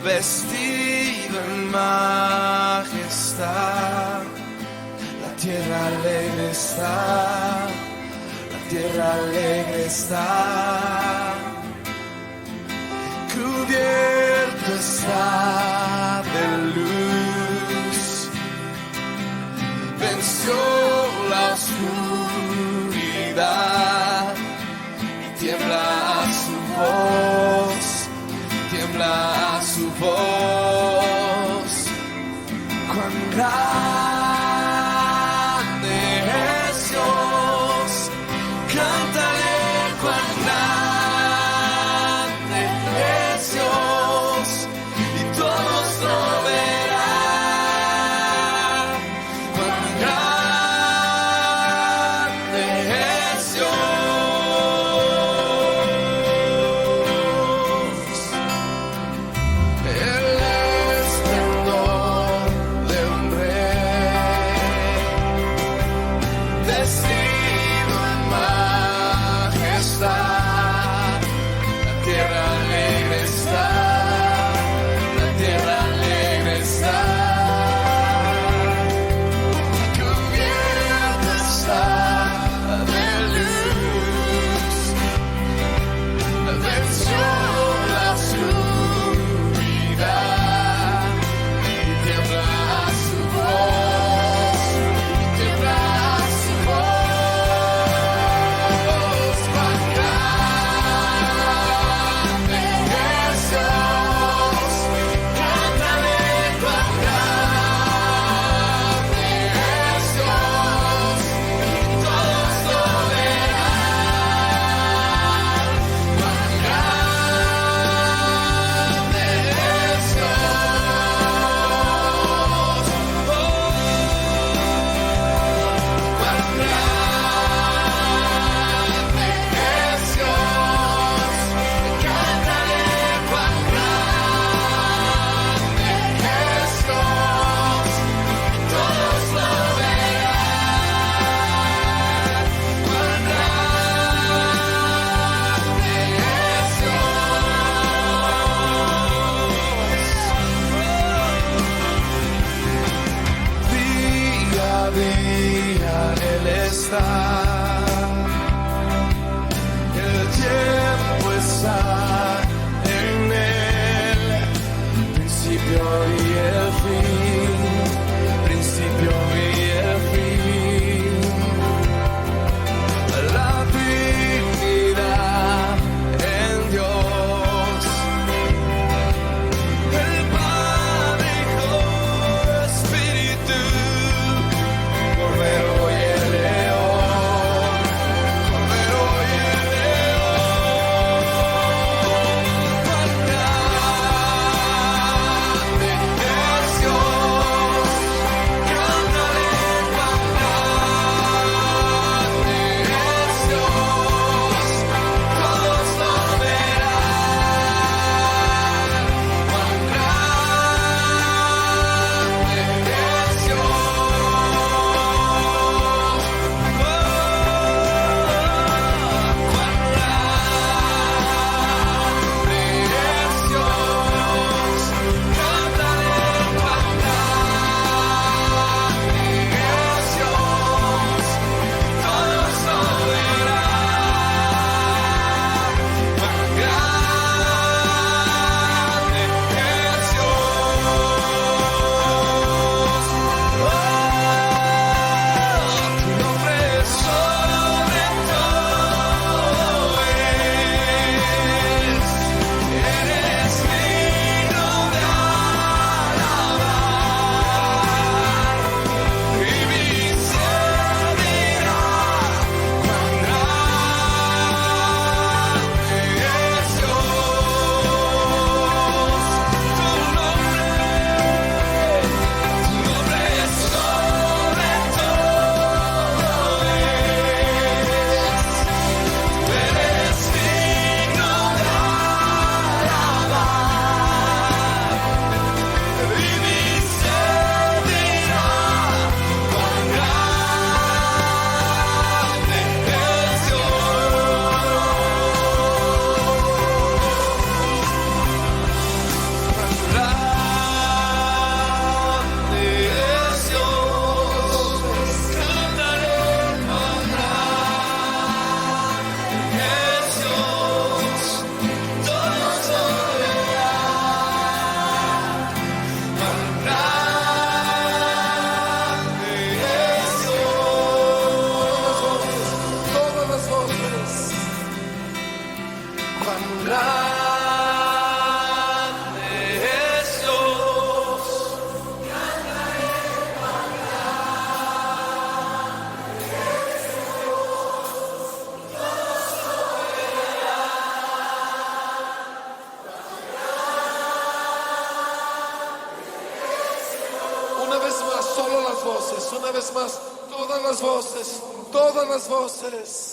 vestido en majestad. La tierra alegre está, la tierra alegre está, cubierto está de luz, venció la oscuridad y tiembla a su voz, tiembla a su voz. Cuán grande es Dios, cántale cuán grande es Dios, y todos lo verán. Cuán grande es Dios. El esplendor de un rey, vestido en majestad. La tierra alegre está, la tierra alegre está, cubierta está de luz, venció la oscuridad y tiembla a su voz, y tiembla a su voz. Cuán grande es Dios, cántale cuán grande es Dios, y todos lo verán. Cuán grande es Dios, cuán grande es Dios, cántale cuán grande es Dios, y todos lo verán. Cuán grande es Dios. Día a día Él está, el tiempo está en Él, principio y el fin, principio y el fin. La Trinidad en Dios, el Padre, Hijo, Espíritu, Cordero y el León. las voces, una vez más, todas las voces, todas las voces.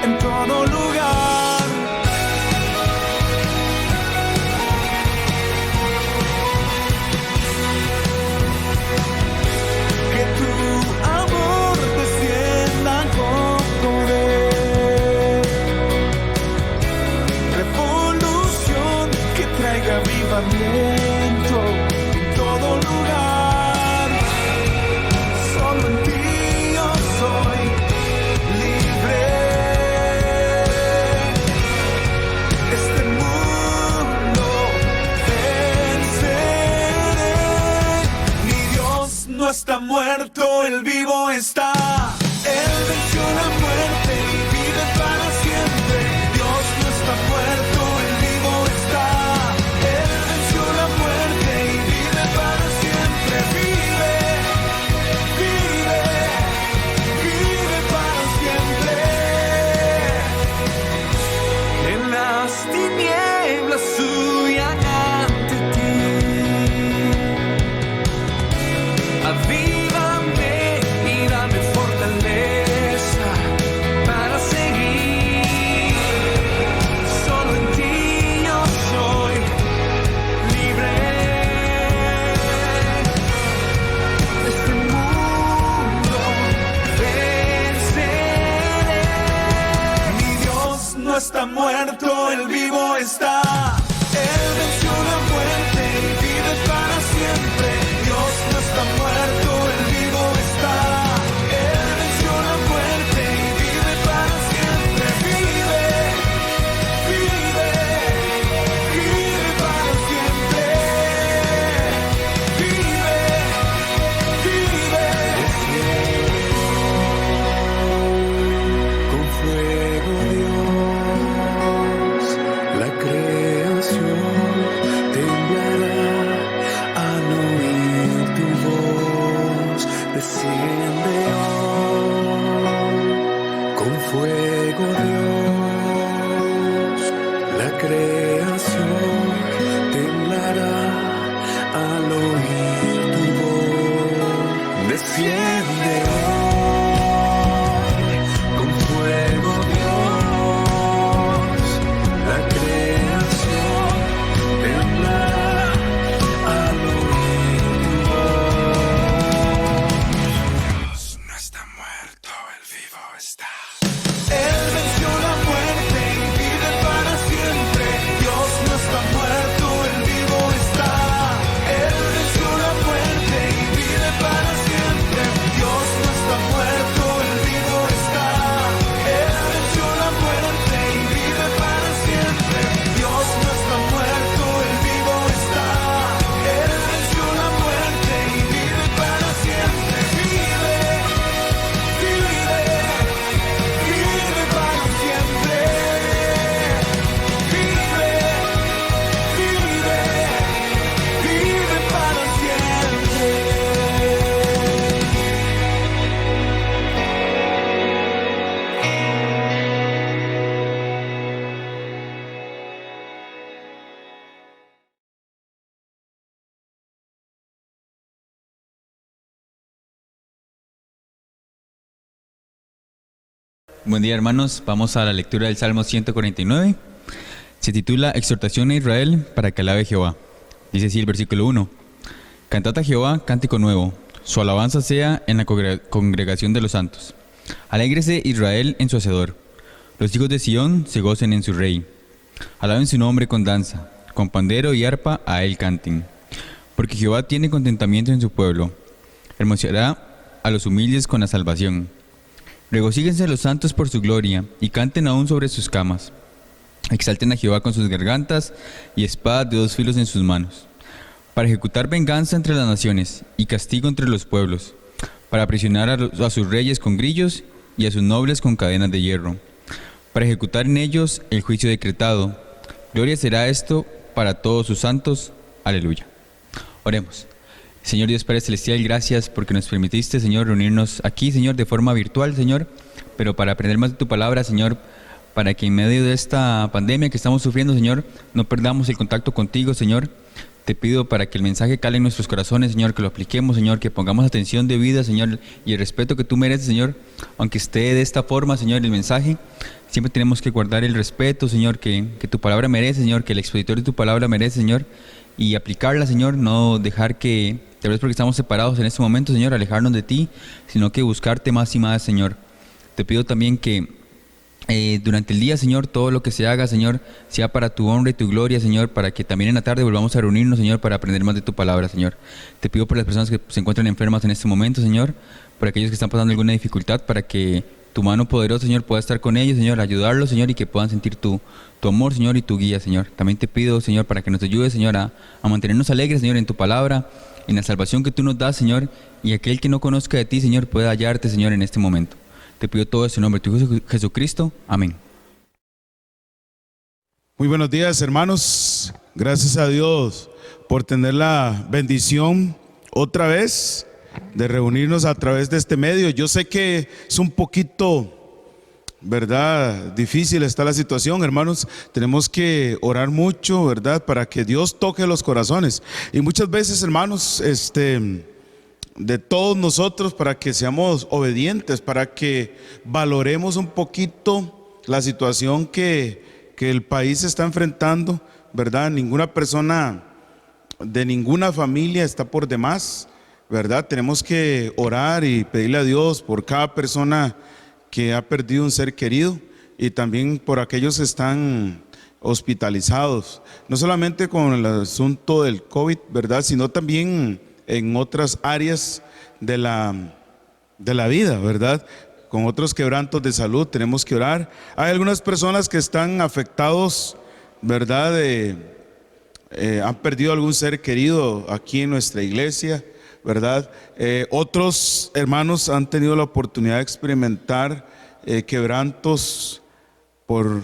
En todo lugar, que tu amor descienda con poder, revolución que traiga avivamiento en todo lugar. Solo en ti yo soy libre. Este mundo venceré. Mi Dios no está muerto, Él vivo está. Él venció la muerte y vive para siempre. Dios no está muerto, Él vivo está. Él venció la muerte y vive para siempre. Vive, vive, vive para siempre. En las tinieblas huyan ante ti. Buen día, hermanos. Vamos a la lectura del Salmo 149. Se titula Exhortación a Israel para que alabe a Jehová. Dice así el versículo 1. Cantad a Jehová cántico nuevo. Su alabanza sea en la congregación de los santos. Alégrese Israel en su hacedor. Los hijos de Sión se gocen en su rey. Alaben su nombre con danza. Con pandero y arpa a él canten. Porque Jehová tiene contentamiento en su pueblo. Hermoseará a los humildes con la salvación. Regocíguense los santos por su gloria, y canten aún sobre sus camas. Exalten a Jehová con sus gargantas, y espadas de 2 filos en sus manos, para ejecutar venganza entre las naciones, y castigo entre los pueblos, para aprisionar a sus reyes con grillos, y a sus nobles con cadenas de hierro, para ejecutar en ellos el juicio decretado. Gloria será esto para todos sus santos. Aleluya. Oremos. Señor Dios Padre Celestial, gracias porque nos permitiste, Señor, reunirnos aquí, Señor, de forma virtual, Señor, pero para aprender más de tu palabra, Señor, para que en medio de esta pandemia que estamos sufriendo, Señor, no perdamos el contacto contigo, Señor. Te pido para que el mensaje cale en nuestros corazones, Señor, que lo apliquemos, Señor, que pongamos atención debida, Señor, y el respeto que tú mereces, Señor, aunque esté de esta forma, Señor, el mensaje, siempre tenemos que guardar el respeto, Señor, que tu palabra merece, Señor, que el expositor de tu palabra merece, Señor, y aplicarla, Señor, no dejar que, tal vez porque estamos separados en este momento, Señor, alejarnos de ti, sino que buscarte más y más, Señor. Te pido también que durante el día, Señor, todo lo que se haga, Señor, sea para tu honra y tu gloria, Señor, para que también en la tarde volvamos a reunirnos, Señor, para aprender más de tu palabra, Señor. Te pido por las personas que se encuentran enfermas en este momento, Señor, por aquellos que están pasando alguna dificultad, para que tu mano poderosa, Señor, pueda estar con ellos, Señor, ayudarlos, Señor, y que puedan sentir tu amor, Señor, y tu guía, Señor. También te pido, Señor, para que nos ayudes, Señor, a mantenernos alegres, Señor, en tu palabra, en la salvación que tú nos das, Señor, y aquel que no conozca de ti, Señor, pueda hallarte, Señor, en este momento. Te pido todo eso en nombre de tu Hijo Jesucristo. Amén. Muy buenos días, hermanos. Gracias a Dios por tener la bendición otra vez de reunirnos a través de este medio. Yo sé que es un poquito, ¿verdad?, difícil está la situación, hermanos. Tenemos que orar mucho, ¿verdad?, para que Dios toque los corazones. Y muchas veces, hermanos, de todos nosotros, para que seamos obedientes, para que valoremos un poquito la situación que el país está enfrentando, ¿verdad? Ninguna persona de ninguna familia está por demás, ¿verdad? Tenemos que orar y pedirle a Dios por cada persona que ha perdido un ser querido, y también por aquellos que están hospitalizados, no solamente con el asunto del COVID, ¿verdad?, sino también en otras áreas de la vida, ¿verdad?, con otros quebrantos de salud. Tenemos que orar. Hay algunas personas que están afectados, ¿verdad?, han perdido algún ser querido aquí en nuestra iglesia, ¿verdad? Otros hermanos han tenido la oportunidad de experimentar quebrantos por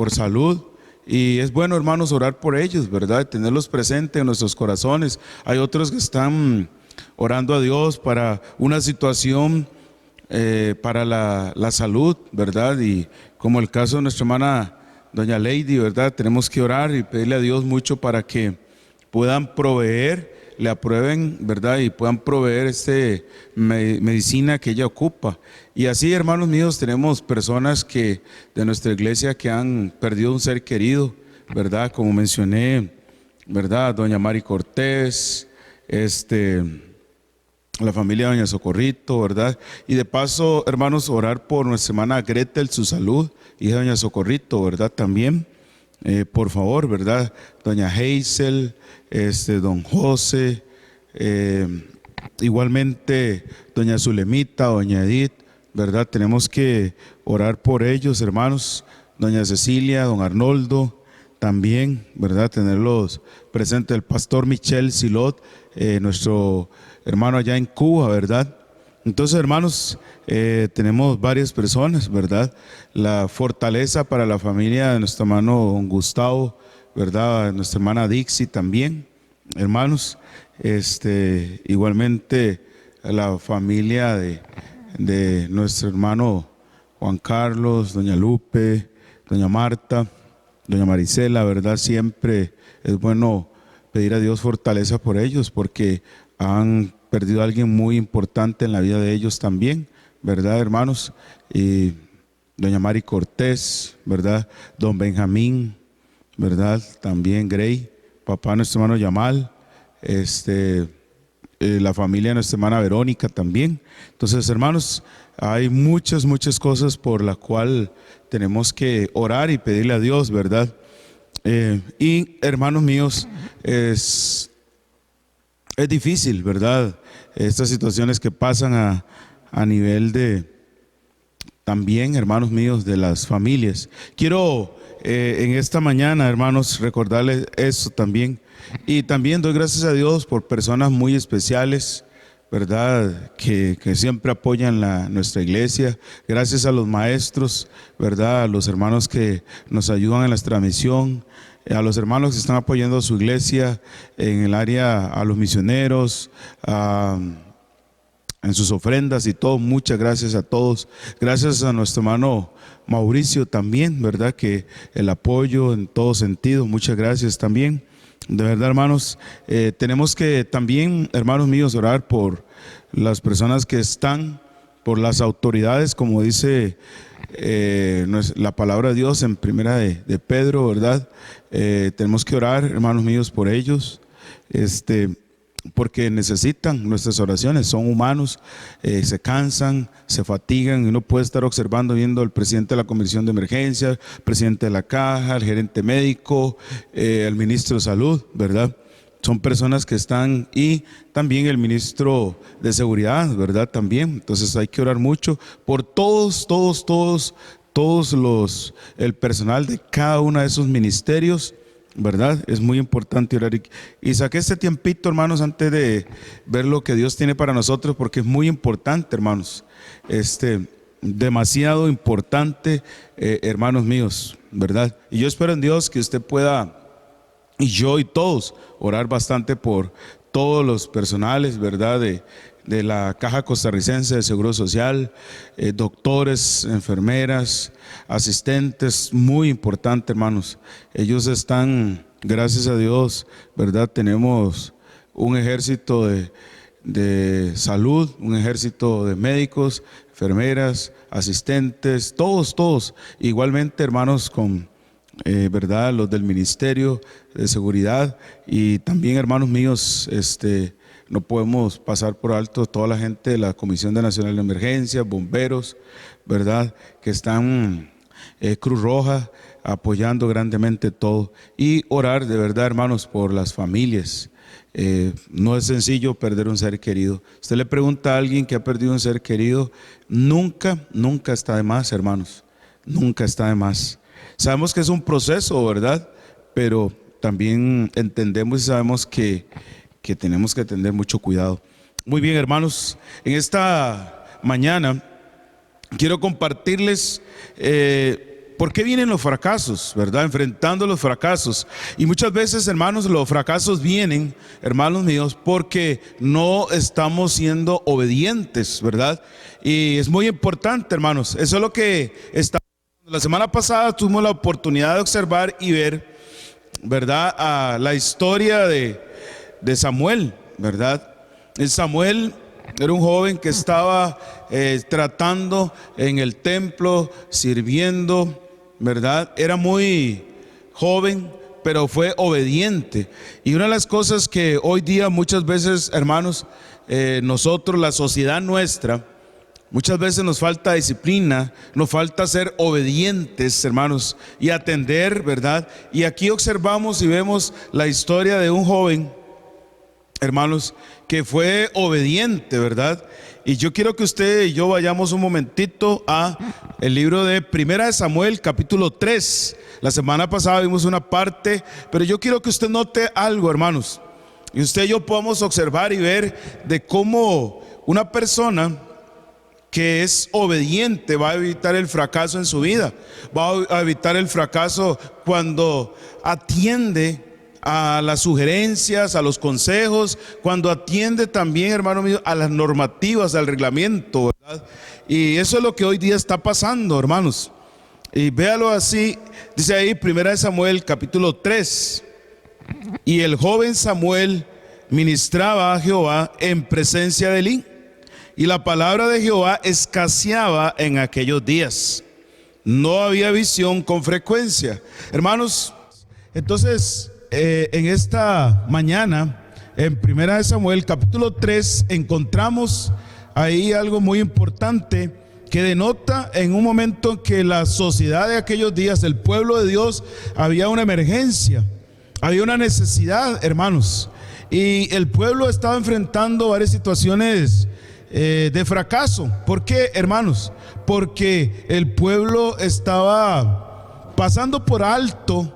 salud. Y es bueno, hermanos, orar por ellos, ¿verdad?, tenerlos presentes en nuestros corazones. Hay otros que están orando a Dios para una situación, para la salud, ¿verdad? Y como el caso de nuestra hermana doña Lady, ¿verdad?, tenemos que orar y pedirle a Dios mucho para que puedan proveer, le aprueben, ¿verdad?, y puedan proveer medicina que ella ocupa. Y así, hermanos míos, tenemos personas de nuestra iglesia que han perdido un ser querido, ¿verdad?, como mencioné, ¿verdad?, doña Mari Cortés, la familia de doña Socorrito, ¿verdad? Y de paso, hermanos, orar por nuestra hermana Gretel, su salud, hija de doña Socorrito, ¿verdad?, también, por favor, ¿verdad?, doña Hazel, don José, igualmente doña Zulemita, doña Edith, ¿verdad? Tenemos que orar por ellos, hermanos, doña Cecilia, don Arnoldo, también, ¿verdad?, tenerlos presentes, el pastor Michel Silot, nuestro hermano allá en Cuba, ¿verdad? Entonces, hermanos, tenemos varias personas, ¿verdad? La fortaleza para la familia de nuestro hermano don Gustavo, ¿verdad?, nuestra hermana Dixie también, hermanos, igualmente la familia de nuestro hermano Juan Carlos, doña Lupe, doña Marta, doña Marisela, ¿verdad? Siempre es bueno pedir a Dios fortaleza por ellos, porque han perdido a alguien muy importante en la vida de ellos también, ¿verdad, hermanos? Y doña Mari Cortés, ¿verdad? Don Benjamín, ¿verdad? También Grey, papá de nuestro hermano Yamal, la familia de nuestra hermana Verónica también. Entonces, hermanos, hay muchas cosas por la cual tenemos que orar y pedirle a Dios, ¿verdad? Y hermanos míos, es difícil, ¿verdad? Estas situaciones que pasan a nivel de, también, hermanos míos, de las familias. Quiero en esta mañana, hermanos, recordarles eso también. Y también doy gracias a Dios por personas muy especiales, ¿verdad? Que siempre apoyan nuestra iglesia. Gracias a los maestros, ¿verdad? A los hermanos que nos ayudan en la transmisión, a los hermanos que están apoyando a su iglesia en el área, a los misioneros, en sus ofrendas y todo. Muchas gracias a todos. Gracias a nuestro hermano Mauricio también, ¿verdad? Que el apoyo en todo sentido. Muchas gracias también. De verdad, hermanos, tenemos que también, hermanos míos, orar por las personas que están, por las autoridades, como dice la palabra de Dios en primera de Pedro, ¿verdad? Tenemos que orar, hermanos míos, por ellos, porque necesitan nuestras oraciones. Son humanos, se cansan, se fatigan, y uno puede estar observando, viendo al presidente de la Comisión de Emergencia, el presidente de la Caja, el gerente médico, el ministro de Salud, ¿verdad? Son personas que están, y también el ministro de Seguridad, ¿verdad? También. Entonces hay que orar mucho por todos el personal de cada uno de esos ministerios, ¿verdad? Es muy importante orar. Y saqué este tiempito, hermanos, antes de ver lo que Dios tiene para nosotros, porque es muy importante, hermanos. Demasiado importante, hermanos míos, ¿verdad? Y yo espero en Dios que usted pueda, y yo y todos, orar bastante por todos los personales, ¿verdad? De la Caja Costarricense de Seguro Social, doctores, enfermeras, asistentes. Muy importante, hermanos. Ellos están, gracias a Dios, ¿verdad? Tenemos un ejército de salud, un ejército de médicos, enfermeras, asistentes, todos. Igualmente, hermanos, con ¿verdad? Los del Ministerio de Seguridad, y también, hermanos míos, no podemos pasar por alto toda la gente de la Comisión Nacional de Emergencia, bomberos, ¿verdad? Que están, Cruz Roja, apoyando grandemente todo. Y orar de verdad, hermanos, por las familias. No es sencillo perder un ser querido. Usted le pregunta a alguien que ha perdido un ser querido, nunca está de más, hermanos. Nunca está de más. Sabemos que es un proceso, ¿verdad? Pero también entendemos y sabemos que tenemos que tener mucho cuidado. Muy bien, hermanos, en esta mañana quiero compartirles por qué vienen los fracasos, ¿verdad? Enfrentando los fracasos. Y muchas veces, hermanos, los fracasos vienen, hermanos míos, porque no estamos siendo obedientes, ¿verdad? Y es muy importante, hermanos. Eso es lo que está. La semana pasada tuvimos la oportunidad de observar y ver, ¿verdad?, a la historia de Samuel, ¿verdad? Samuel era un joven que estaba tratando en el templo, sirviendo, ¿verdad? Era muy joven, pero fue obediente. Y una de las cosas que hoy día muchas veces, hermanos, nosotros, la sociedad nuestra, muchas veces nos falta disciplina, nos falta ser obedientes, hermanos, y atender, ¿verdad? Y aquí observamos y vemos la historia de un joven, hermanos, que fue obediente, ¿verdad? Y yo quiero que usted y yo vayamos un momentito a el libro de Primera de Samuel, capítulo 3. La semana pasada vimos una parte, pero yo quiero que usted note algo, hermanos, y usted y yo podamos observar y ver de cómo una persona que es obediente va a evitar el fracaso en su vida, va a evitar el fracaso cuando atiende a las sugerencias, a los consejos, cuando atiende también, hermano mío, a las normativas, al reglamento, ¿verdad? Y eso es lo que hoy día está pasando, hermanos. Y véalo así, dice ahí, Primera de Samuel, capítulo 3. Y el joven Samuel ministraba a Jehová en presencia de Elí, y la palabra de Jehová escaseaba en aquellos días. no había visión con frecuencia. Hermanos, entonces en esta mañana, en 1 Samuel capítulo 3, encontramos ahí algo muy importante que denota en un momento que la sociedad de aquellos días, el pueblo de Dios, había una emergencia, había una necesidad, hermanos, y el pueblo estaba enfrentando varias situaciones de fracaso. ¿Por qué, hermanos? Porque el pueblo estaba pasando por alto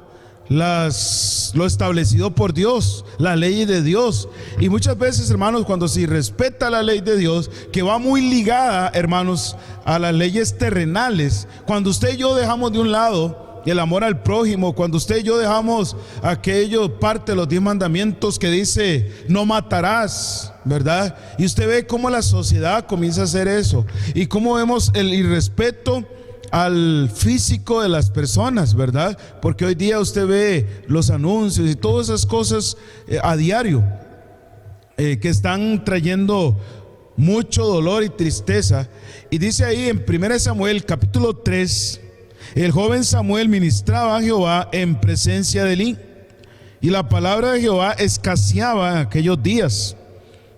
lo establecido por Dios, la ley de Dios. Y muchas veces, hermanos, cuando se respeta la ley de Dios, que va muy ligada, hermanos, a las leyes terrenales, cuando usted y yo dejamos de un lado el amor al prójimo, cuando usted y yo dejamos aquello, parte de los 10 mandamientos que dice no matarás, ¿verdad? Y usted ve cómo la sociedad comienza a hacer eso, y cómo vemos el irrespeto al físico de las personas, ¿verdad? Porque hoy día usted ve los anuncios y todas esas cosas a diario que están trayendo mucho dolor y tristeza. Y dice ahí en 1 Samuel capítulo 3, el joven Samuel ministraba a Jehová en presencia de Elí, y la palabra de Jehová escaseaba en aquellos días.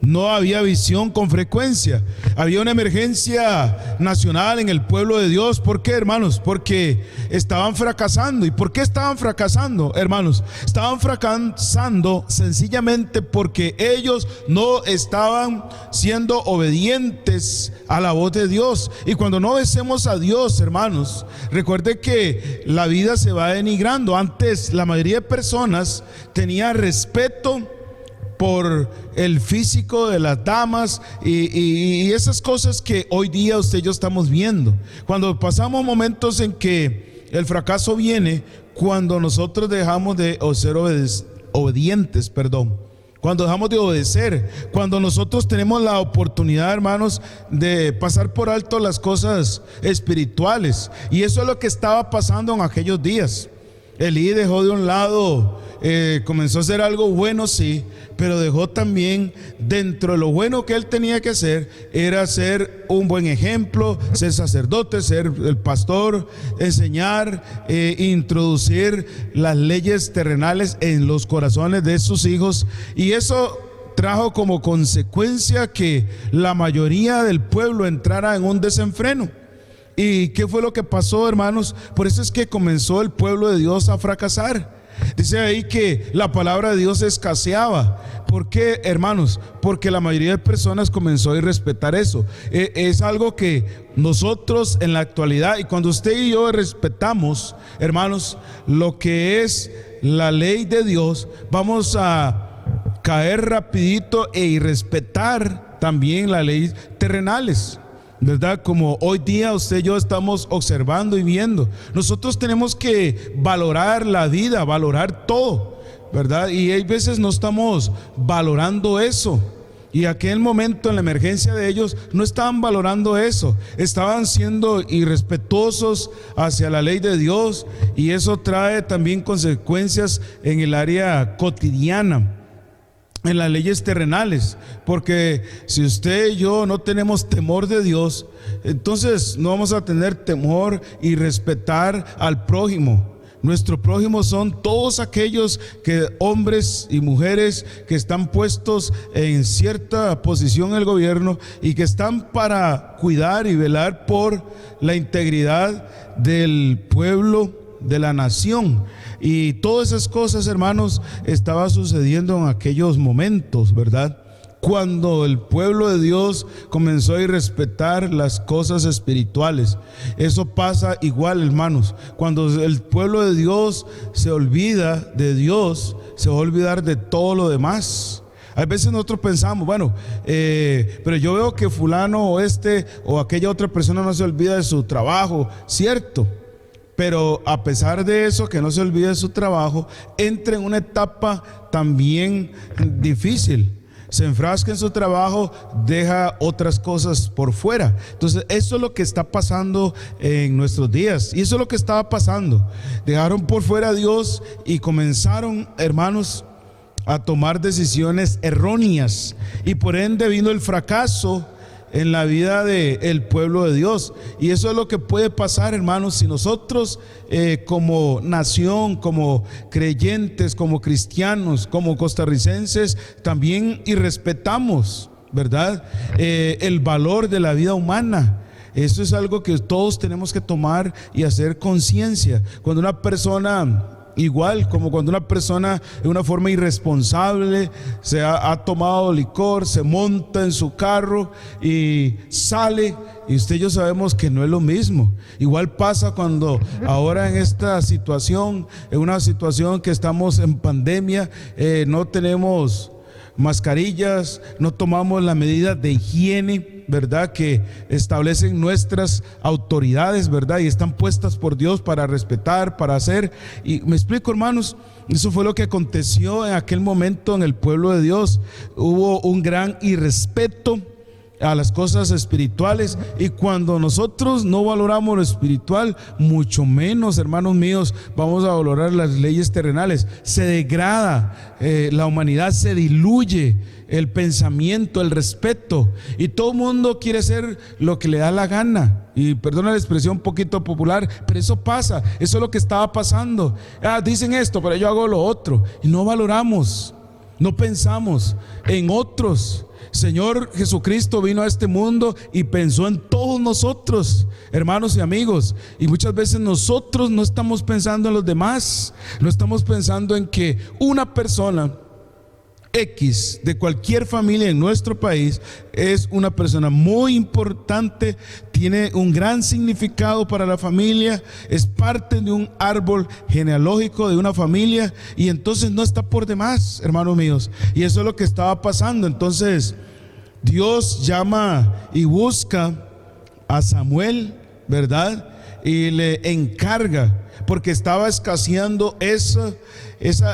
No había visión con frecuencia. Había una emergencia nacional en el pueblo de Dios. ¿Por qué, hermanos? Porque estaban fracasando. ¿Y por qué estaban fracasando, hermanos? Estaban fracasando sencillamente porque ellos no estaban siendo obedientes a la voz de Dios. Y cuando no obedecemos a Dios, hermanos, recuerde que la vida se va denigrando. Antes la mayoría de personas tenía respeto por el físico de las damas y esas cosas que hoy día usted y yo estamos viendo. Cuando pasamos momentos en que el fracaso viene, cuando nosotros dejamos de ser obedientes, cuando dejamos de obedecer, cuando nosotros tenemos la oportunidad, hermanos, de pasar por alto las cosas espirituales. Y eso es lo que estaba pasando en aquellos días. Elí dejó de un lado, comenzó a hacer algo bueno, sí, pero dejó también, dentro de lo bueno que él tenía que hacer, era ser un buen ejemplo, ser sacerdote, ser el pastor, enseñar, introducir las leyes terrenales en los corazones de sus hijos. Y eso trajo como consecuencia que la mayoría del pueblo entrara en un desenfreno. ¿Y qué fue lo que pasó, hermanos? Por eso es que comenzó el pueblo de Dios a fracasar. Dice ahí que la palabra de Dios escaseaba. ¿Por qué, hermanos? Porque la mayoría de personas comenzó a irrespetar eso. Es algo que nosotros en la actualidad, y cuando usted y yo respetamos, hermanos, lo que es la ley de Dios, vamos a caer rapidito e irrespetar también las leyes terrenales, ¿verdad? Como hoy día usted y yo estamos observando y viendo. Nosotros tenemos que valorar la vida, valorar todo, ¿verdad? Y hay veces no estamos valorando eso. Y aquel momento en la emergencia de ellos no estaban valorando eso, estaban siendo irrespetuosos hacia la ley de Dios, y eso trae también consecuencias en el área cotidiana, en las leyes terrenales. Porque si usted y yo no tenemos temor de Dios, entonces no vamos a tener temor y respetar al prójimo. Nuestro prójimo son todos aquellos hombres y mujeres que están puestos en cierta posición en el gobierno y que están para cuidar y velar por la integridad del pueblo, de la nación. Y todas esas cosas, hermanos, estaba sucediendo en aquellos momentos, ¿verdad? Cuando el pueblo de Dios comenzó a irrespetar las cosas espirituales. Eso pasa igual, hermanos. Cuando el pueblo de Dios se olvida de Dios, se va a olvidar de todo lo demás. A veces nosotros pensamos, bueno, pero yo veo que fulano o aquella otra persona no se olvida de su trabajo, cierto. Pero a pesar de eso, que no se olvide de su trabajo, entra en una etapa también difícil. Se enfrasca en su trabajo, deja otras cosas por fuera. Entonces eso es lo que está pasando en nuestros días. Y eso es lo que estaba pasando. Dejaron por fuera a Dios y comenzaron, hermanos, a tomar decisiones erróneas. Y por ende vino el fracaso en la vida del pueblo de Dios. Y eso es lo que puede pasar, hermanos, si nosotros como nación, como creyentes, como cristianos, como costarricenses, también irrespetamos, ¿verdad? El valor de la vida humana. Eso es algo que todos tenemos que tomar y hacer conciencia. Cuando una persona, igual como cuando una persona de una forma irresponsable se ha tomado licor, se monta en su carro y sale, y usted y yo sabemos que no es lo mismo. Igual pasa cuando ahora en esta situación, en una situación que estamos en pandemia, no tenemos mascarillas, no tomamos las medidas de higiene, ¿verdad?, que establecen nuestras autoridades, ¿verdad?, y están puestas por Dios para respetar, para hacer. Y me explico, hermanos, eso fue lo que aconteció en aquel momento en el pueblo de Dios. Hubo un gran irrespeto a las cosas espirituales, y cuando nosotros no valoramos lo espiritual, mucho menos, hermanos míos, vamos a valorar las leyes terrenales. Se degrada la humanidad, se diluye el pensamiento, el respeto, y todo el mundo quiere hacer lo que le da la gana. Y perdona la expresión un poquito popular, pero eso pasa, eso es lo que estaba pasando. Dicen esto, pero yo hago lo otro, y no valoramos, no pensamos en otros. Señor Jesucristo vino a este mundo y pensó en todos nosotros, hermanos y amigos, y muchas veces nosotros no estamos pensando en los demás, no estamos pensando en que una persona X de cualquier familia en nuestro país es una persona muy importante, tiene un gran significado para la familia, es parte de un árbol genealógico de una familia, y entonces no está por demás, hermanos míos. Y eso es lo que estaba pasando. Entonces Dios llama y busca a Samuel, ¿verdad?, y le encarga, porque estaba escaseando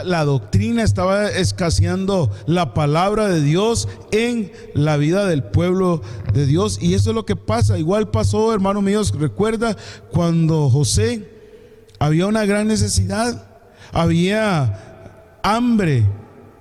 la doctrina, estaba escaseando la palabra de Dios en la vida del pueblo de Dios. Y eso es lo que pasa. Igual pasó, hermanos míos, recuerda cuando José, había una gran necesidad, había hambre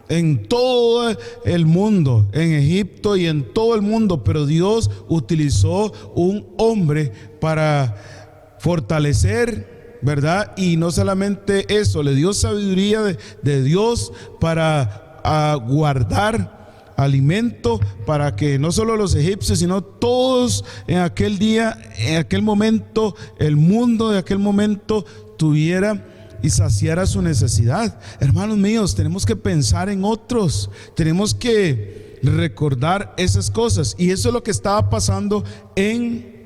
en todo el mundo, en Egipto y en todo el mundo, pero Dios utilizó un hombre para fortalecer, ¿verdad? Y no solamente eso, le dio sabiduría de Dios para guardar alimento, para que no solo los egipcios, sino todos en aquel día, en aquel momento, el mundo de aquel momento tuviera y saciara su necesidad. Hermanos míos, tenemos que pensar en otros, tenemos que recordar esas cosas, y eso es lo que estaba pasando en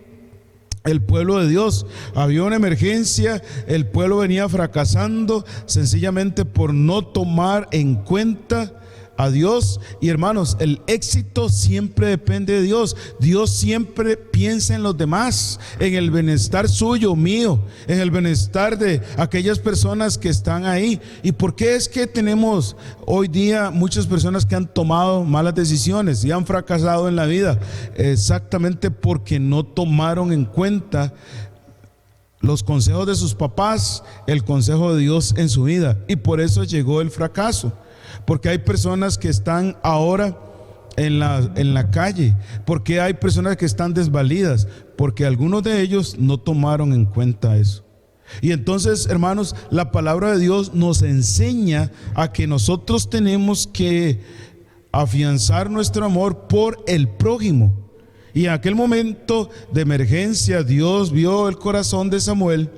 el pueblo de Dios. Había una emergencia, el pueblo venía fracasando sencillamente por no tomar en cuenta a Dios. Y hermanos, el éxito siempre depende de Dios. Dios siempre piensa en los demás, en el bienestar suyo, mío, en el bienestar de aquellas personas que están ahí. ¿Y por qué es que tenemos hoy día muchas personas que han tomado malas decisiones y han fracasado en la vida? Exactamente porque no tomaron en cuenta los consejos de sus papás, el consejo de Dios en su vida, y por eso llegó el fracaso. Porque hay personas que están ahora en la calle, porque hay personas que están desvalidas, porque algunos de ellos no tomaron en cuenta eso. Y entonces, hermanos, la palabra de Dios nos enseña a que nosotros tenemos que afianzar nuestro amor por el prójimo. Y en aquel momento de emergencia, Dios vio el corazón de Samuel,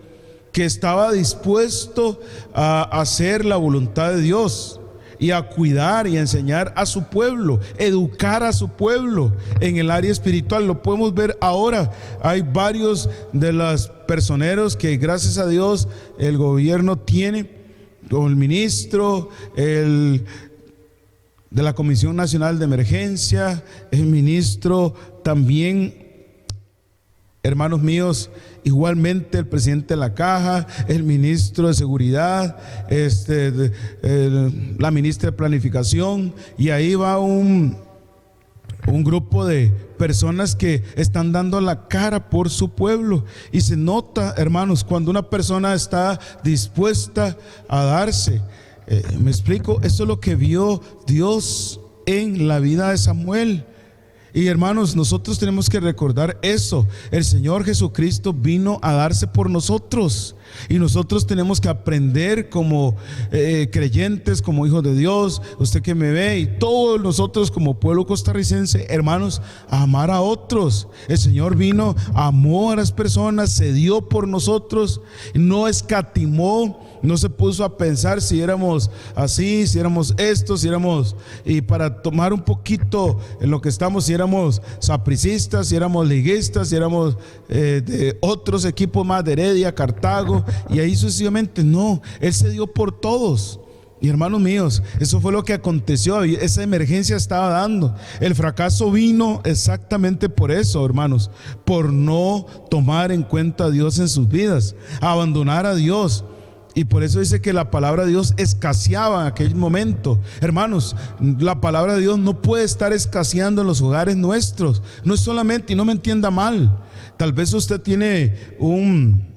que estaba dispuesto a hacer la voluntad de Dios y a cuidar y a enseñar a su pueblo, educar a su pueblo en el área espiritual. Lo podemos ver ahora. Hay varios de los personeros que, gracias a Dios, el gobierno tiene, como el ministro, de la Comisión Nacional de Emergencia, el ministro también, hermanos míos, igualmente el presidente de la Caja, el ministro de Seguridad, la ministra de Planificación, y ahí va un grupo de personas que están dando la cara por su pueblo. Y se nota, hermanos, cuando una persona está dispuesta a darse. Me explico, eso es lo que vio Dios en la vida de Samuel. Y hermanos, nosotros tenemos que recordar eso. El Señor Jesucristo vino a darse por nosotros. Y nosotros tenemos que aprender como creyentes, como hijos de Dios, usted que me ve y todos nosotros como pueblo costarricense, hermanos, a amar a otros. El Señor vino, amó a las personas, se dio por nosotros, no escatimó, no se puso a pensar si éramos así, si éramos esto, si éramos, y para tomar un poquito en lo que estamos, si éramos sapricistas, si éramos liguistas, si éramos de otros equipos más de Heredia, Cartago, y ahí sucesivamente. No, Él se dio por todos. Y hermanos míos, eso fue lo que aconteció. Esa emergencia estaba dando. El fracaso vino exactamente por eso, hermanos, por no tomar en cuenta a Dios en sus vidas, abandonar a Dios. Y por eso dice que la palabra de Dios escaseaba en aquel momento. Hermanos, la palabra de Dios no puede estar escaseando en los hogares nuestros. No es solamente, y no me entienda mal, tal vez usted tiene un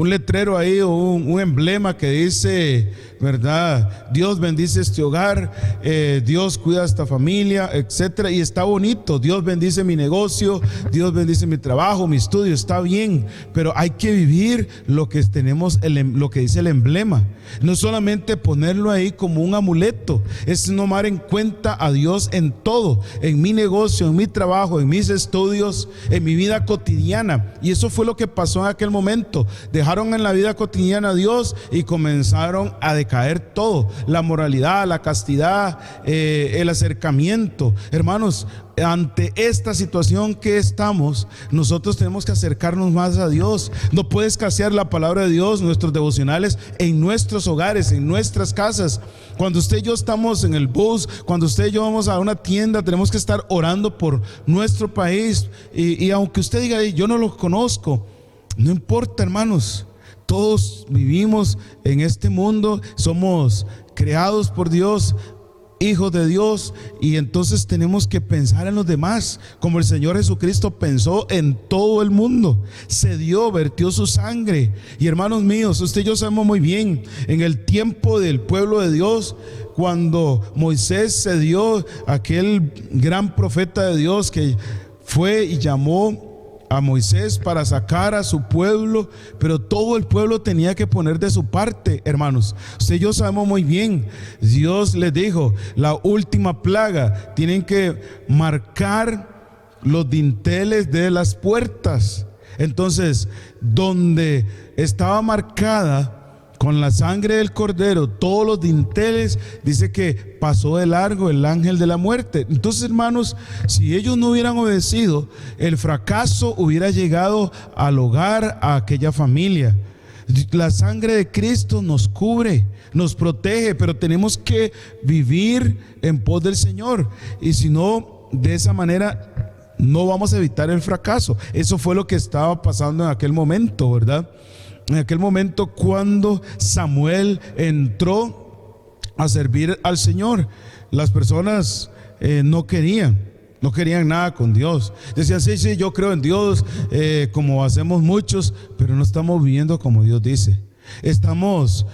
letrero ahí o un emblema que dice, ¿verdad? Dios bendice este hogar, Dios cuida a esta familia, etcétera, y está bonito. Dios bendice mi negocio, Dios bendice mi trabajo, mi estudio, está bien, pero hay que vivir lo que tenemos, lo que dice el emblema. No solamente ponerlo ahí como un amuleto, es tomar en cuenta a Dios en todo, en mi negocio, en mi trabajo, en mis estudios, en mi vida cotidiana. Y eso fue lo que pasó en aquel momento. Dejaron en la vida cotidiana a Dios y comenzaron a decaer todo: la moralidad, la castidad, el acercamiento. Hermanos, ante esta situación que estamos, nosotros tenemos que acercarnos más a Dios. No puede escasear la palabra de Dios, nuestros devocionales en nuestros hogares, en nuestras casas. Cuando usted y yo estamos en el bus, cuando usted y yo vamos a una tienda, tenemos que estar orando por nuestro país. Y aunque usted diga, yo no lo conozco, no importa, hermanos. Todos vivimos en este mundo, somos creados por Dios, hijos de Dios, y entonces tenemos que pensar en los demás, como el Señor Jesucristo pensó en todo el mundo. Se dio, vertió su sangre. Y hermanos míos, usted y yo sabemos muy bien, en el tiempo del pueblo de Dios, cuando Moisés se dio, aquel gran profeta de Dios que fue y llamó a Moisés para sacar a su pueblo, pero todo el pueblo tenía que poner de su parte, hermanos. Usted y yo sabemos muy bien, Dios les dijo, la última plaga, tienen que marcar los dinteles de las puertas. Entonces, donde estaba marcada con la sangre del cordero todos los dinteles, dice que pasó de largo el ángel de la muerte. Entonces, hermanos, si ellos no hubieran obedecido, el fracaso hubiera llegado al hogar, a aquella familia. La sangre de Cristo nos cubre, nos protege, pero tenemos que vivir en pos del Señor. Y si no, de esa manera no vamos a evitar el fracaso. Eso fue lo que estaba pasando en aquel momento, ¿verdad? En aquel momento cuando Samuel entró a servir al Señor, las personas no querían nada con Dios. Decían, sí, yo creo en Dios, como hacemos muchos, pero no estamos viviendo como Dios dice. Estamos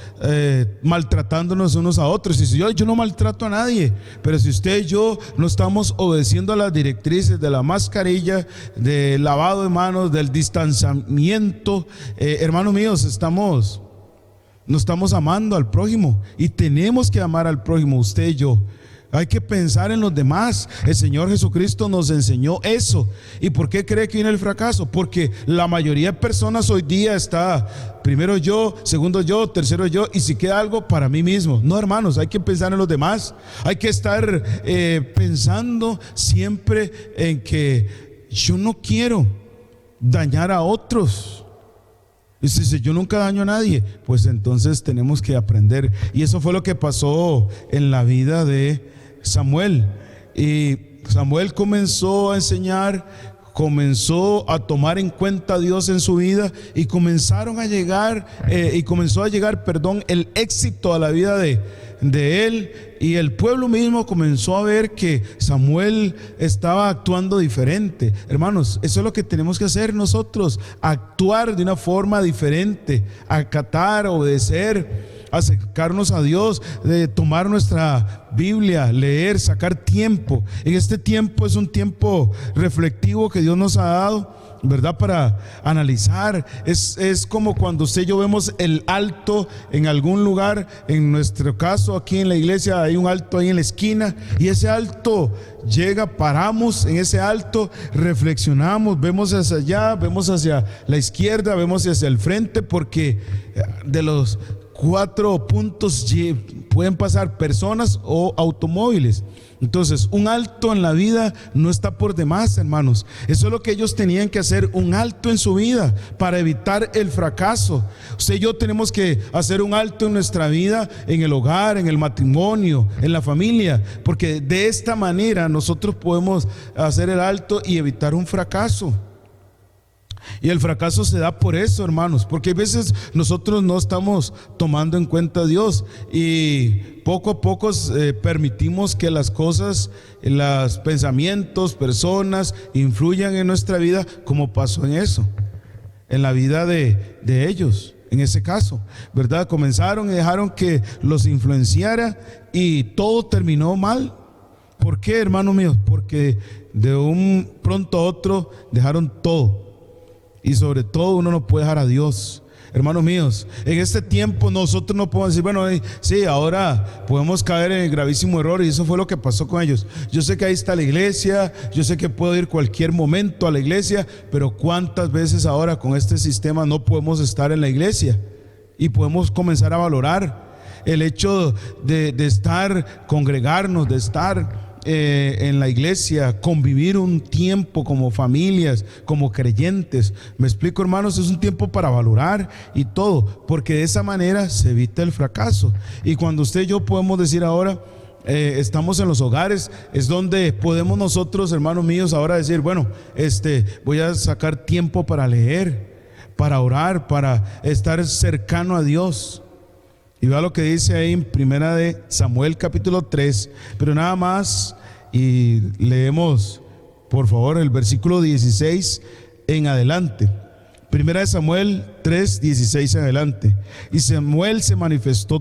maltratándonos unos a otros. Y si yo no maltrato a nadie, pero si usted y yo no estamos obedeciendo a las directrices de la mascarilla, del lavado de manos, del distanciamiento, hermanos míos, no estamos amando al prójimo. Y tenemos que amar al prójimo, usted y yo. Hay que pensar en los demás. El Señor Jesucristo nos enseñó eso. ¿Y por qué cree que viene el fracaso? Porque la mayoría de personas hoy día está primero yo, segundo yo, tercero yo, y si queda algo para mí mismo. No, hermanos, hay que pensar en los demás. Hay que estar pensando siempre en que yo no quiero dañar a otros. Y si yo nunca daño a nadie, pues entonces tenemos que aprender. Y eso fue lo que pasó en la vida de Samuel. Y Samuel comenzó a enseñar, comenzó a tomar en cuenta a Dios en su vida, y comenzó a llegar el éxito a la vida de él, y el pueblo mismo comenzó a ver que Samuel estaba actuando diferente. Hermanos, eso es lo que tenemos que hacer nosotros, actuar de una forma diferente, acatar, obedecer acercarnos a Dios, de tomar nuestra Biblia, leer, sacar tiempo. En este tiempo es un tiempo reflectivo que Dios nos ha dado, ¿verdad? Para analizar. Es como cuando usted y yo vemos el alto en algún lugar. En nuestro caso aquí en la iglesia hay un alto ahí en la esquina, y ese alto llega, paramos en ese alto, reflexionamos, vemos hacia allá, vemos hacia la izquierda, vemos hacia el frente, porque de los 4 puntos pueden pasar personas o automóviles. Entonces, un alto en la vida no está por demás, hermanos. Eso es lo que ellos tenían que hacer, un alto en su vida para evitar el fracaso. Usted y yo tenemos que hacer un alto en nuestra vida, en el hogar, en el matrimonio, en la familia, porque de esta manera nosotros podemos hacer el alto y evitar un fracaso. Y el fracaso se da por eso, hermanos, porque a veces nosotros no estamos tomando en cuenta a Dios, y poco a poco permitimos que las cosas, los pensamientos, personas influyan en nuestra vida, como pasó en la vida de ellos. En ese caso, ¿verdad? Comenzaron y dejaron que los influenciara, y todo terminó mal. ¿Por qué, hermanos míos? Porque de un pronto a otro dejaron todo. Y sobre todo uno no puede dejar a Dios. Hermanos míos, en este tiempo nosotros no podemos decir, bueno, sí, ahora podemos caer en el gravísimo error, y eso fue lo que pasó con ellos. Yo sé que ahí está la iglesia, yo sé que puedo ir cualquier momento a la iglesia, pero ¿cuántas veces ahora con este sistema no podemos estar en la iglesia? Y podemos comenzar a valorar el hecho de estar, congregarnos, de estar en la iglesia, convivir un tiempo como familias, como creyentes. Me explico, hermanos, es un tiempo para valorar y todo, porque de esa manera se evita el fracaso. Y cuando usted y yo podemos decir ahora, estamos en los hogares, es donde podemos nosotros, hermanos míos, ahora decir, bueno, voy a sacar tiempo para leer, para orar, para estar cercano a Dios. Y vea lo que dice ahí en Primera de Samuel capítulo 3, pero nada más, y leemos por favor el versículo 16 en adelante. Primera de Samuel 3, 16 en adelante. Y Samuel se lo manifestó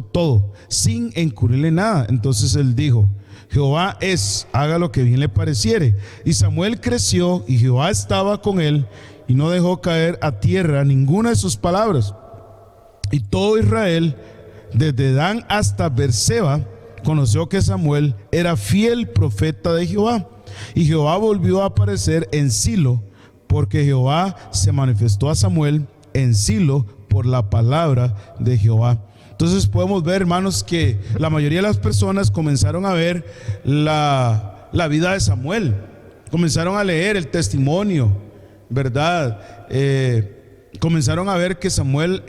todo, sin encubrirle nada. Entonces él dijo, Jehová haga lo que bien le pareciere. Y Samuel creció, y Jehová estaba con él, y no dejó caer a tierra ninguna de sus palabras. Y todo Israel, desde Dan hasta Beerseba, conoció que Samuel era fiel profeta de Jehová. Y Jehová volvió a aparecer en Silo, porque Jehová se manifestó a Samuel en Silo por la palabra de Jehová. Entonces podemos ver, hermanos, que la mayoría de las personas comenzaron a ver la vida de Samuel, comenzaron a leer el testimonio, ¿verdad? Comenzaron a ver que Samuel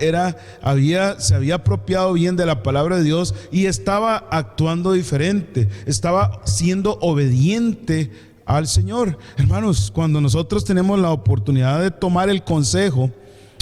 se había apropiado bien de la palabra de Dios, y estaba actuando diferente, estaba siendo obediente al Señor. Hermanos, cuando nosotros tenemos la oportunidad de tomar el consejo,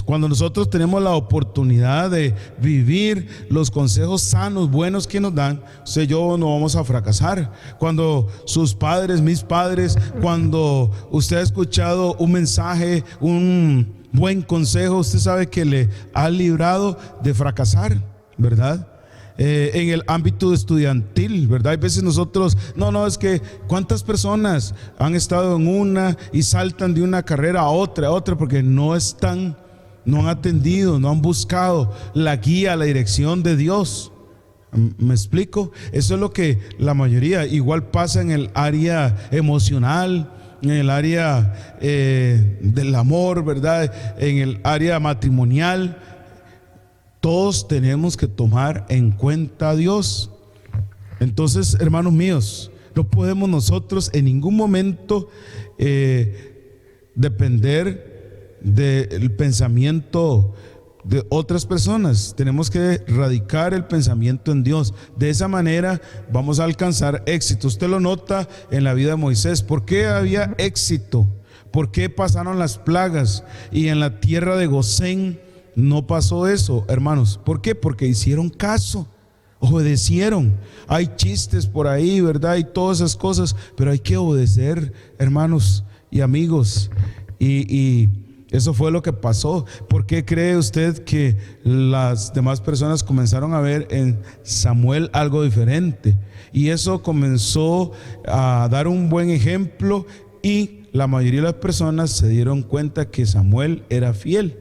cuando nosotros tenemos la oportunidad de vivir los consejos sanos, buenos que nos dan, usted y yo no vamos a fracasar. Cuando sus padres, mis padres, cuando usted ha escuchado un mensaje, un buen consejo, usted sabe que le ha librado de fracasar, ¿verdad? En el ámbito estudiantil, ¿verdad? Hay veces nosotros, es que cuántas personas han estado en una y saltan de una carrera a otra, porque no han atendido, no han buscado la guía, la dirección de Dios. ¿Me explico? Eso es lo que la mayoría, igual pasa en el área emocional, en el área del amor, ¿verdad? En el área matrimonial. Todos tenemos que tomar en cuenta a Dios. Entonces, hermanos míos, no podemos nosotros en ningún momento depender del pensamiento de otras personas. Tenemos que radicar el pensamiento en Dios. De esa manera vamos a alcanzar éxito. Usted lo nota en la vida de Moisés. ¿Por qué había éxito? ¿Por qué pasaron las plagas? Y en la tierra de Gosén no pasó eso, hermanos. ¿Por qué? Porque hicieron caso, obedecieron. Hay chistes por ahí, ¿verdad? Y todas esas cosas, pero hay que obedecer, hermanos y amigos. Y Eso fue lo que pasó. ¿Por qué cree usted que las demás personas comenzaron a ver en Samuel algo diferente? Y eso comenzó a dar un buen ejemplo, y la mayoría de las personas se dieron cuenta que Samuel era fiel,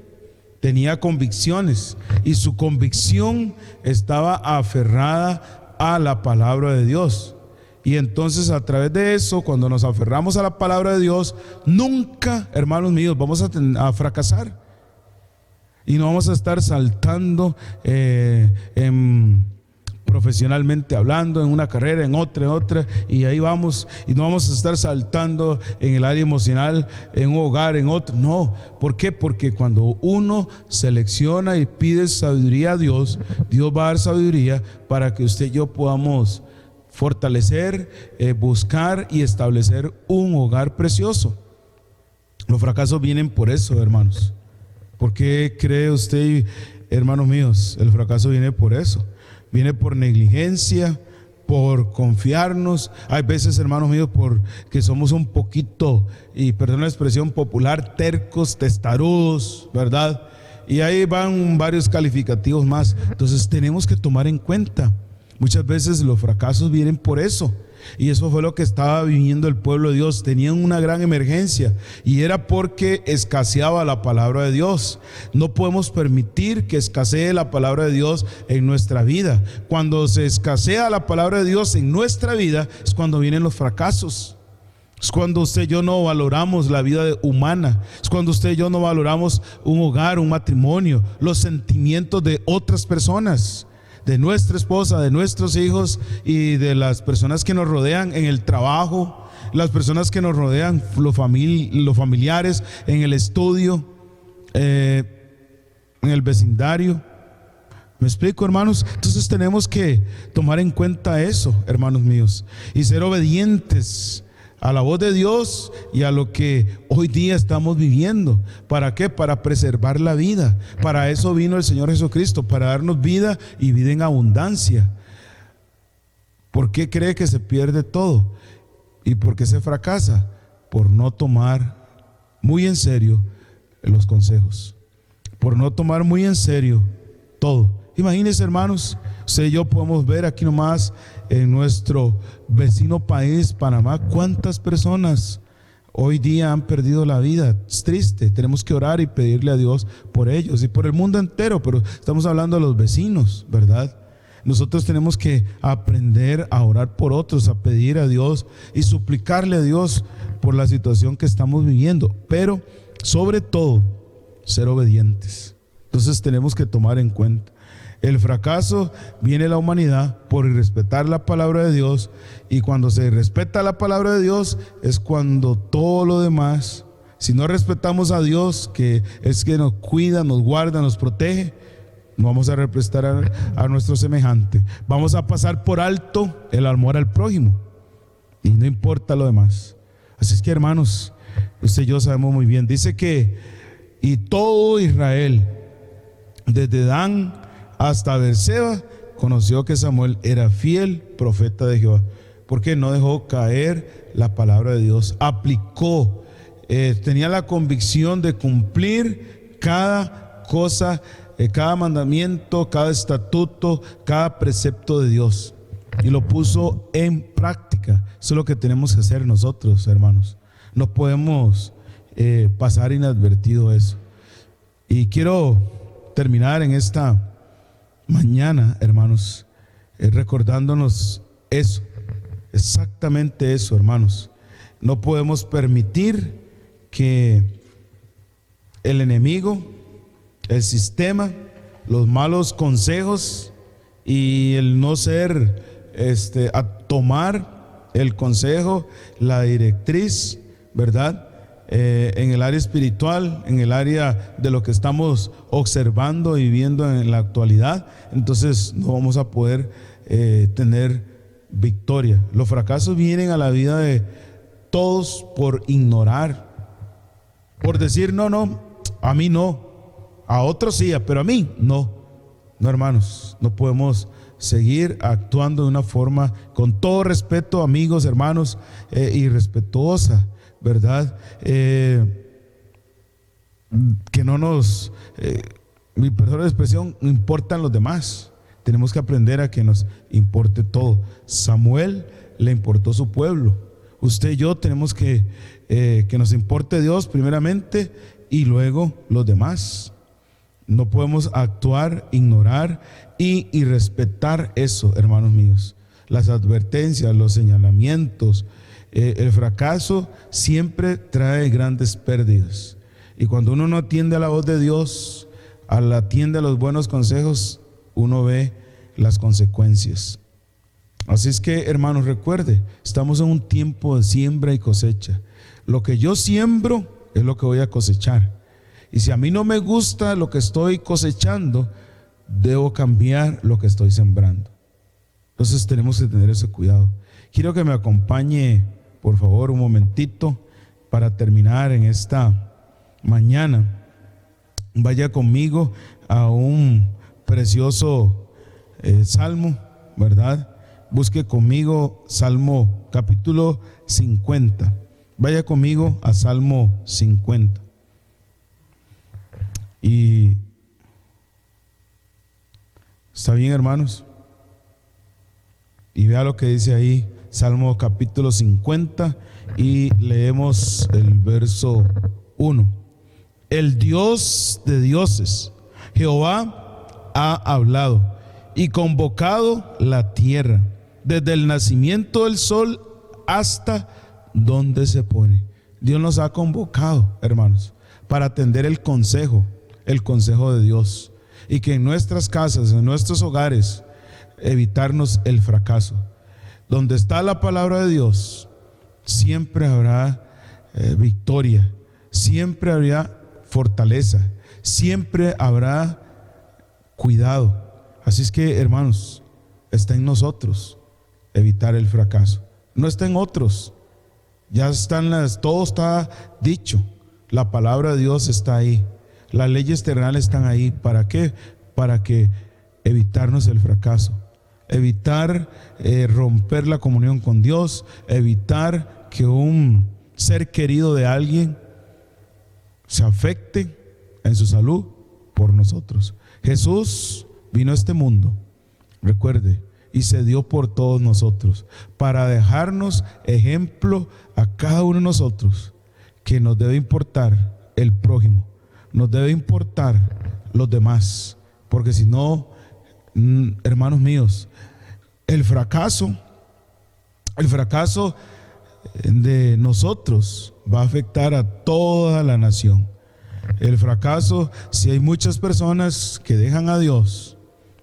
tenía convicciones, y su convicción estaba aferrada a la palabra de Dios. Y entonces, a través de eso, cuando nos aferramos a la palabra de Dios, nunca, hermanos míos, vamos a fracasar. Y no vamos a estar saltando profesionalmente hablando, en una carrera, en otra, y ahí vamos. Y no vamos a estar saltando en el área emocional, en un hogar, en otro. No. ¿Por qué? Porque cuando uno selecciona y pide sabiduría a Dios, Dios va a dar sabiduría para que usted y yo podamos fortalecer, buscar y establecer un hogar precioso. Los fracasos vienen por eso, hermanos. ¿Por qué cree usted, hermanos míos? El fracaso viene por eso. Viene por negligencia, por confiarnos. Hay veces, hermanos míos, porque somos un poquito, y perdón la expresión popular, tercos, testarudos, ¿verdad? Y ahí van varios calificativos más. Entonces tenemos que tomar en cuenta. Muchas veces los fracasos vienen por eso. Y eso fue lo que estaba viviendo el pueblo de Dios. Tenían una gran emergencia, y era porque escaseaba la palabra de Dios. No podemos permitir que escasee la palabra de Dios en nuestra vida. Cuando se escasea la palabra de Dios en nuestra vida, es cuando vienen los fracasos. Es cuando usted y yo no valoramos la vida humana. Es cuando usted y yo no valoramos un hogar, un matrimonio, los sentimientos de otras personas, de nuestra esposa, de nuestros hijos y de las personas que nos rodean en el trabajo, las personas que nos rodean, los familiares, en el estudio, en el vecindario. ¿Me explico, hermanos? Entonces tenemos que tomar en cuenta eso, hermanos míos, y ser obedientes a la voz de Dios y a lo que hoy día estamos viviendo. ¿Para qué? Para preservar la vida. Para eso vino el Señor Jesucristo, para darnos vida y vida en abundancia. ¿Por qué cree que se pierde todo? ¿Y por qué se fracasa? Por no tomar muy en serio los consejos, por no tomar muy en serio todo. Imagínense, hermanos, usted y yo podemos ver aquí nomás en nuestro vecino país, Panamá, cuántas personas hoy día han perdido la vida. Es triste. Tenemos que orar y pedirle a Dios por ellos y por el mundo entero, pero estamos hablando de los vecinos, ¿verdad? Nosotros tenemos que aprender a orar por otros, a pedir a Dios y suplicarle a Dios por la situación que estamos viviendo, pero sobre todo ser obedientes. Entonces tenemos que tomar en cuenta. El fracaso viene a la humanidad por irrespetar la palabra de Dios, y cuando se respeta la palabra de Dios es cuando todo lo demás, si no respetamos a Dios, que es que nos cuida, nos guarda, nos protege, no vamos a respetar a nuestro semejante. Vamos a pasar por alto el amor al prójimo y no importa lo demás. Así es que, hermanos, usted y yo sabemos muy bien, dice que y todo Israel, desde Dan hasta Beerseba, conoció que Samuel era fiel profeta de Jehová, porque no dejó caer la palabra de Dios, aplicó, tenía la convicción de cumplir cada cosa, cada mandamiento, cada estatuto, cada precepto de Dios, y lo puso en práctica. Eso es lo que tenemos que hacer nosotros, hermanos. No podemos pasar inadvertido eso. Y quiero terminar en esta mañana, hermanos, recordándonos eso, exactamente eso, hermanos. No podemos permitir que el enemigo, el sistema, los malos consejos y el no ser, a tomar el consejo, la directriz, ¿verdad? En el área espiritual, en el área de lo que estamos observando y viendo en la actualidad, entonces no vamos a poder tener victoria. Los fracasos vienen a la vida de todos por ignorar, por decir no, a mí no, a otros sí, pero a mí no. No, hermanos, no podemos seguir actuando de una forma, con todo respeto, amigos, hermanos, irrespetuosa, ¿verdad? que no nos, mi perdón de expresión, no importan los demás. Tenemos que aprender a que nos importe todo. Samuel le importó su pueblo. Usted y yo tenemos que nos importe Dios primeramente y luego los demás. No podemos actuar, ignorar y irrespetar eso, hermanos míos. Las advertencias, los señalamientos, el fracaso siempre trae grandes pérdidas. Y cuando uno no atiende a la voz de Dios, atiende a los buenos consejos, uno ve las consecuencias. Así es que, hermanos, recuerde, estamos en un tiempo de siembra y cosecha. Lo que yo siembro es lo que voy a cosechar. Y si a mí no me gusta lo que estoy cosechando, debo cambiar lo que estoy sembrando. Entonces tenemos que tener ese cuidado. Quiero que me acompañe, por favor, un momentito para terminar en esta mañana. Vaya conmigo a un precioso salmo, ¿verdad? Busque conmigo Salmo capítulo 50. Vaya conmigo a Salmo 50. Y ¿está bien, hermanos? Y vea lo que dice ahí, Salmo capítulo 50, y leemos el verso 1. El Dios de dioses, Jehová, ha hablado y convocado la tierra, desde el nacimiento del sol hasta donde se pone. Dios nos ha convocado, hermanos, para atender el consejo de Dios, y que en nuestras casas, en nuestros hogares, evitarnos el fracaso. Donde está la palabra de Dios, siempre habrá victoria, siempre habrá fortaleza, siempre habrá cuidado. Así es que, hermanos, está en nosotros evitar el fracaso. No está en otros. Ya están todo está dicho. La palabra de Dios está ahí. Las leyes terrenales están ahí. ¿Para qué? Para que evitarnos el fracaso, evitar romper la comunión con Dios, evitar que un ser querido de alguien se afecte en su salud por nosotros. Jesús vino a este mundo, recuerde, y se dio por todos nosotros, para dejarnos ejemplo a cada uno de nosotros, que nos debe importar el prójimo, nos debe importar los demás, porque si no, hermanos míos, el fracaso de nosotros va a afectar a toda la nación. El fracaso, si hay muchas personas que dejan a Dios,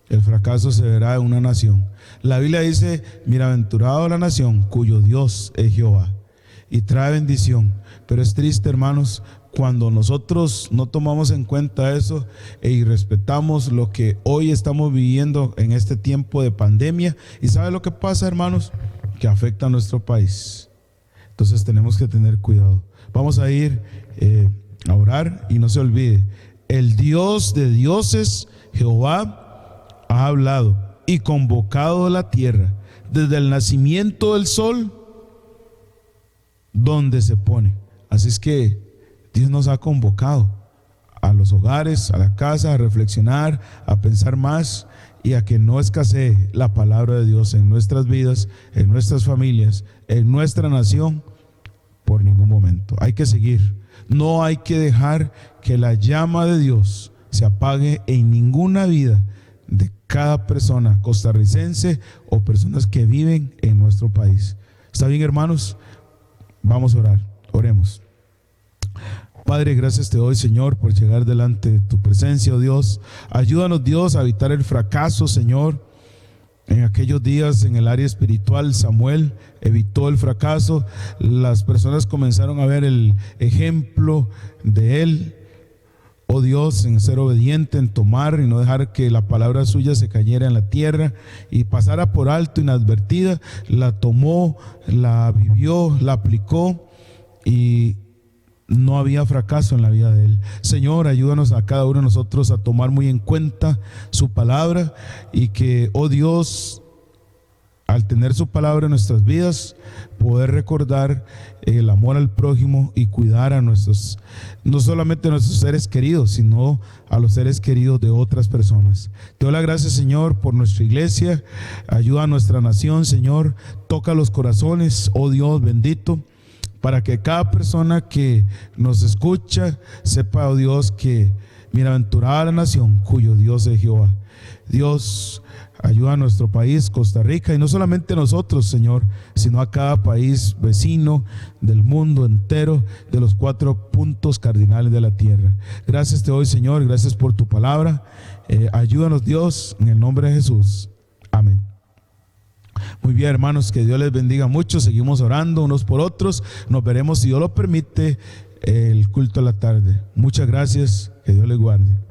el fracaso se verá en una nación. La Biblia dice: bienaventurado la nación cuyo Dios es Jehová, y trae bendición. Pero es triste, hermanos, cuando nosotros no tomamos en cuenta eso e irrespetamos lo que hoy estamos viviendo en este tiempo de pandemia. ¿Y sabe lo que pasa, hermanos? Que afecta a nuestro país. Entonces tenemos que tener cuidado. Vamos a ir a orar, y no se olvide: el Dios de dioses, Jehová, ha hablado y convocado la tierra, desde el nacimiento del sol donde se pone. Así es que Dios nos ha convocado a los hogares, a la casa, a reflexionar, a pensar más, y a que no escasee la palabra de Dios en nuestras vidas, en nuestras familias, en nuestra nación, por ningún momento. Hay que seguir. No hay que dejar que la llama de Dios se apague en ninguna vida de cada persona costarricense o personas que viven en nuestro país. ¿Está bien, hermanos? Vamos a orar. Oremos. Padre, gracias te doy, Señor, por llegar delante de tu presencia, oh Dios. Ayúdanos, Dios, a evitar el fracaso, Señor. En aquellos días, en el área espiritual, Samuel evitó el fracaso. Las personas comenzaron a ver el ejemplo de él, oh Dios, en ser obediente, en tomar y no dejar que la palabra suya se cayera en la tierra y pasara por alto, inadvertida. La tomó, la vivió, la aplicó, y no había fracaso en la vida de él. Señor, ayúdanos a cada uno de nosotros a tomar muy en cuenta su palabra, y que, oh Dios, al tener su palabra en nuestras vidas, poder recordar el amor al prójimo y cuidar a nuestros, no solamente a nuestros seres queridos, sino a los seres queridos de otras personas. Te doy las gracias, Señor, por nuestra iglesia. Ayuda a nuestra nación, Señor. Toca los corazones, oh Dios bendito, para que cada persona que nos escucha sepa, oh Dios, que bienaventurada la nación cuyo Dios es Jehová. Dios, ayuda a nuestro país, Costa Rica, y no solamente nosotros, Señor, sino a cada país vecino del mundo entero, de los 4 puntos cardinales de la tierra. Gracias te doy, Señor, gracias por tu palabra. Ayúdanos, Dios, en el nombre de Jesús. Amén. Muy bien, hermanos, que Dios les bendiga mucho. Seguimos orando unos por otros. Nos veremos, si Dios lo permite, el culto a la tarde. Muchas gracias, que Dios les guarde.